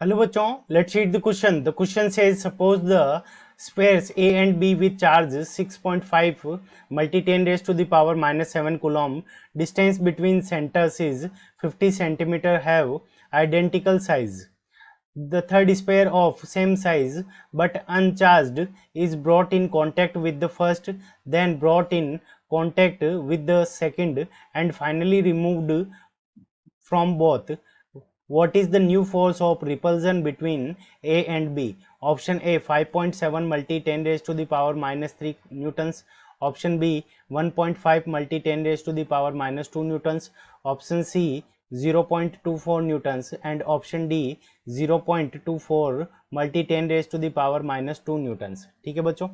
Hello bachon, let's read the question. The question says suppose the squares A and B with charge 6.5 multi 10 raised to the power minus 7 coulomb, distance between centers is 50 centimeter, have identical size. The third sphere of same size but uncharged is brought in contact with the first, then brought in contact with the second, and finally removed from both. What is the new force of repulsion between A and B? Option A 5.7 multi 10 raised to the power minus 3 newtons. Option B 1.5 multi 10 raised to the power minus 2 newtons. Option C 0.24 newtons and option D 0.24 multi 10 raise to the power minus 2 newtons. ठीक है बच्चों,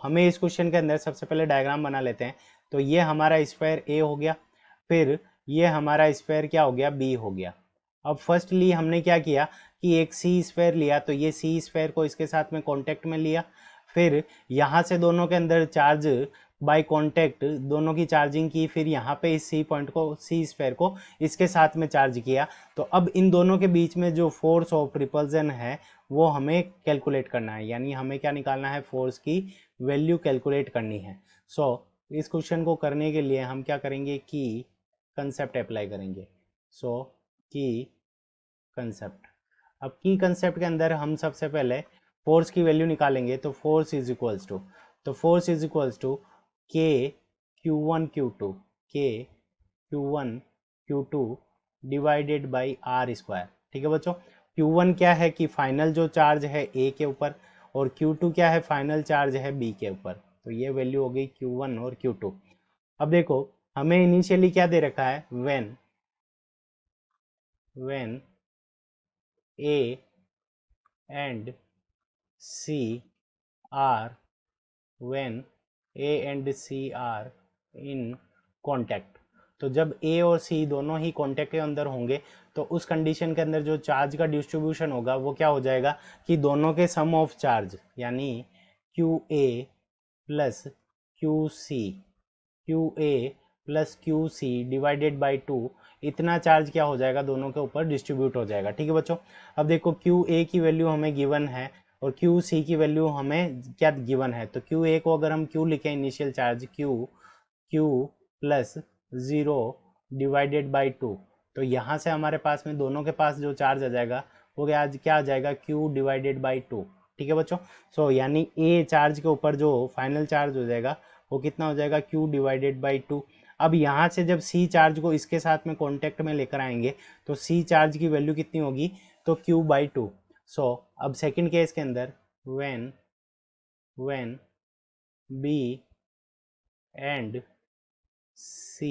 हमें इस question के अंदर सबसे पहले diagram बना लेते हैं। तो ये हमारा स्क्वायर ए हो गया, फिर ये हमारा स्क्वायर क्या हो गया, बी हो गया। अब फर्स्टली हमने क्या किया कि एक सी स्क्वायर लिया, तो ये सी स्क्वायर को इसके साथ में कांटेक्ट में लिया, फिर यहाँ से दोनों के अंदर चार्ज बाय कांटेक्ट दोनों की चार्जिंग की, फिर यहाँ पे इस सी पॉइंट को, सी स्क्वायर को इसके साथ में चार्ज किया। तो अब इन दोनों के बीच में जो फोर्स ऑफ रिपल्जन है वो हमें कैलकुलेट करना है, यानी हमें क्या निकालना है, फोर्स की वैल्यू कैलकुलेट करनी है। इस क्वेश्चन को करने के लिए हम क्या करेंगे कि कंसेप्ट अप्लाई करेंगे। की कंसेप्ट, अब की कंसेप्ट के अंदर हम सबसे पहले फोर्स की वैल्यू निकालेंगे। तो force is equals to, K Q one Q two, K Q one Q two divided by R square. ठीक है बच्चों, क्यू वन क्या है कि फाइनल जो चार्ज है ए के ऊपर, और क्यू टू क्या है, फाइनल चार्ज है बी के ऊपर। तो ये वैल्यू हो गई क्यू वन और क्यू टू। अब देखो हमें इनिशियली क्या दे रखा है, when A and C are when A and C are in contact। तो जब A और C दोनों ही कॉन्टैक्ट के अंदर होंगे तो उस कंडीशन के अंदर जो चार्ज का डिस्ट्रीब्यूशन होगा वो क्या हो जाएगा कि दोनों के सम ऑफ चार्ज, यानी Q A plus Q C, Q A plus Q C divided by two, इतना चार्ज क्या हो जाएगा, दोनों के ऊपर डिस्ट्रीब्यूट हो जाएगा। ठीक है बच्चों, अब देखो क्यू ए की वैल्यू हमें गिवन है और क्यू सी की वैल्यू हमें क्या गिवन है। तो क्यू ए को अगर हम क्यू लिखें, initial charge Q, Q plus zero divided by to, तो यहाँ से हमारे पास में दोनों के पास जो चार्ज आ जाएगा वो क्या आ जाएगा, क्यू डिवाइडेड बाई टू। ठीक है बच्चों, यानी ए चार्ज के ऊपर जो फाइनल चार्ज हो जाएगा वो कितना हो जाएगा, क्यू डिवाइडेड बाई टू। अब यहाँ से जब सी चार्ज को इसके साथ में कॉन्टेक्ट में लेकर आएंगे तो सी चार्ज की वैल्यू कितनी होगी, तो क्यू बाई टू। अब सेकेंड केस के अंदर when B and C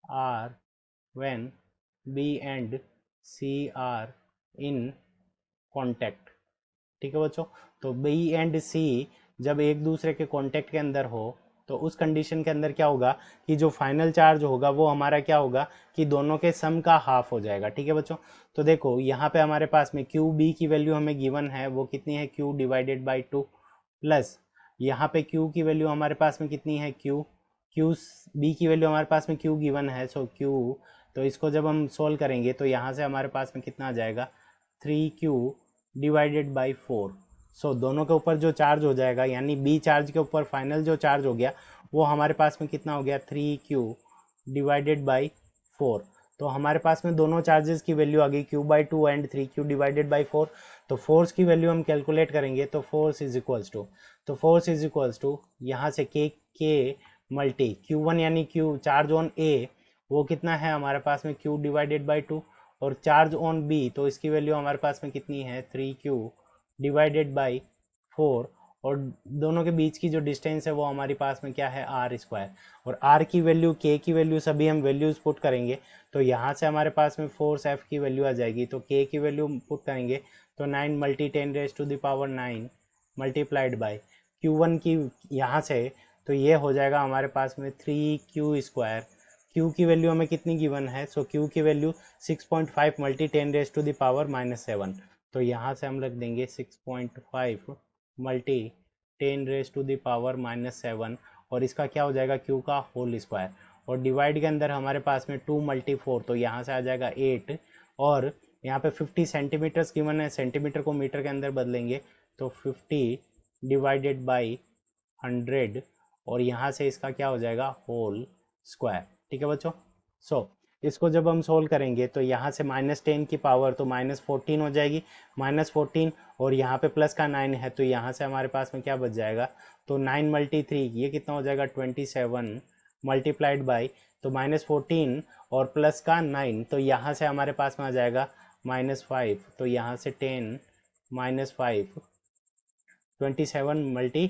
are when B and C are in contact। ठीक है बच्चों, तो B एंड C जब एक दूसरे के कांटेक्ट के अंदर हो तो उस कंडीशन के अंदर क्या होगा कि जो फाइनल चार्ज होगा वो हमारा क्या होगा कि दोनों के सम का हाफ हो जाएगा। ठीक है बच्चों, तो देखो यहाँ पे हमारे पास में क्यू बी की वैल्यू हमें गिवन है, वो कितनी है, Q divided by to, plus यहाँ पे क्यू की वैल्यू हमारे पास में कितनी है, क्यू, क्यू बी की वैल्यू हमारे पास में क्यू गिवन है, क्यू, तो इसको जब हम सोल्व करेंगे तो यहाँ से हमारे पास में कितना आ जाएगा, three Q divided by four. दोनों के ऊपर जो चार्ज हो जाएगा, यानी बी चार्ज के ऊपर फाइनल जो चार्ज हो गया वो हमारे पास में कितना हो गया, three Q divided by four. तो हमारे पास में दोनों चार्जेस की वैल्यू आ गई, Q by two and three Q divided by four. तो फोर्स की वैल्यू हम कैलकुलेट करेंगे, तो फोर्स इज इक्वल्स टू यहाँ से के मल्टी क्यू वन, यानी क्यू चार्ज ऑन ए वो कितना है हमारे पास में, क्यू डिवाइडेड बाई टू, और चार्ज ऑन बी तो इसकी वैल्यू हमारे पास में कितनी है, three Q divided by four, और दोनों के बीच की जो डिस्टेंस है वो हमारे पास में क्या है, आर स्क्वायर। और आर की वैल्यू, के की वैल्यू सभी हम वैल्यूज पुट करेंगे, तो यहाँ से हमारे पास में फोर्स एफ की वैल्यू आ जाएगी। तो के की वैल्यू पुट करेंगे तो 9 multi 10 raise to the power 9 multiplied by Q one की यहाँ से, तो ये हो जाएगा हमारे पास में थ्री क्यू स्क्वायर। क्यू की वैल्यू हमें कितनी गिवन है, क्यू की value 6.5 multi 10 raise to the power minus seven. तो यहाँ से हम रख देंगे 6.5 multi 10 raise to the power minus seven, और इसका क्या हो जाएगा, क्यू का होल स्क्वायर, और डिवाइड के अंदर हमारे पास में 2 मल्टी 4, तो यहाँ से आ जाएगा 8, और यहाँ पे 50 सेंटीमीटर्स गिवन है, सेंटीमीटर को मीटर के अंदर बदलेंगे तो 50 डिवाइडेड बाई 100 और यहाँ से इसका क्या हो जाएगा होल स्क्वायर। ठीक है बच्चों। सो इसको जब हम सोल्व करेंगे तो यहाँ से -10 की पावर तो -14 हो जाएगी, -14 और यहाँ पे प्लस का 9 है तो यहाँ से हमारे पास में क्या बच जाएगा, तो 9 × 3 ये कितना हो जाएगा 27 मल्टीप्लाइड बाई तो -14 और प्लस का 9 तो यहाँ से हमारे पास में आ जाएगा -5 तो यहाँ से 10 -5 27 मल्टी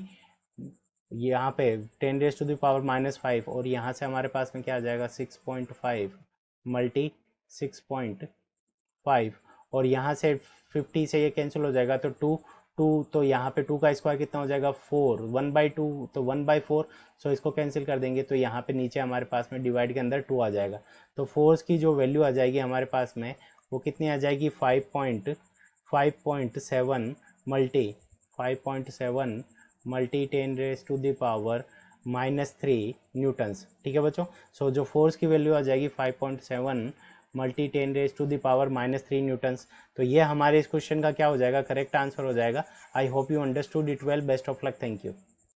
यहाँ पे 10⁻⁻5 और यहाँ से हमारे पास में क्या आ जाएगा 6.5 मल्टी 6.5 और यहाँ से 50 से ये कैंसिल हो जाएगा तो 2 तो यहाँ पे 2 का स्क्वायर कितना हो जाएगा 4 1/2 तो 1/4 सो इसको कैंसिल कर देंगे तो यहाँ पे नीचे हमारे पास में डिवाइड के अंदर 2 आ जाएगा तो फोर्स की जो वैल्यू आ जाएगी हमारे पास में वो कितनी आ जाएगी 5.7 मल्टी 5.7 मल्टी 10⁻⁻³ न्यूटन्स। ठीक है बच्चों। सो जो फोर्स की वैल्यू आ जाएगी 5.7 मल्टी 10⁻³ न्यूटन्स। तो ये हमारे इस क्वेश्चन का क्या हो जाएगा, करेक्ट आंसर हो जाएगा। I hope you understood it well. Best of luck. Thank you.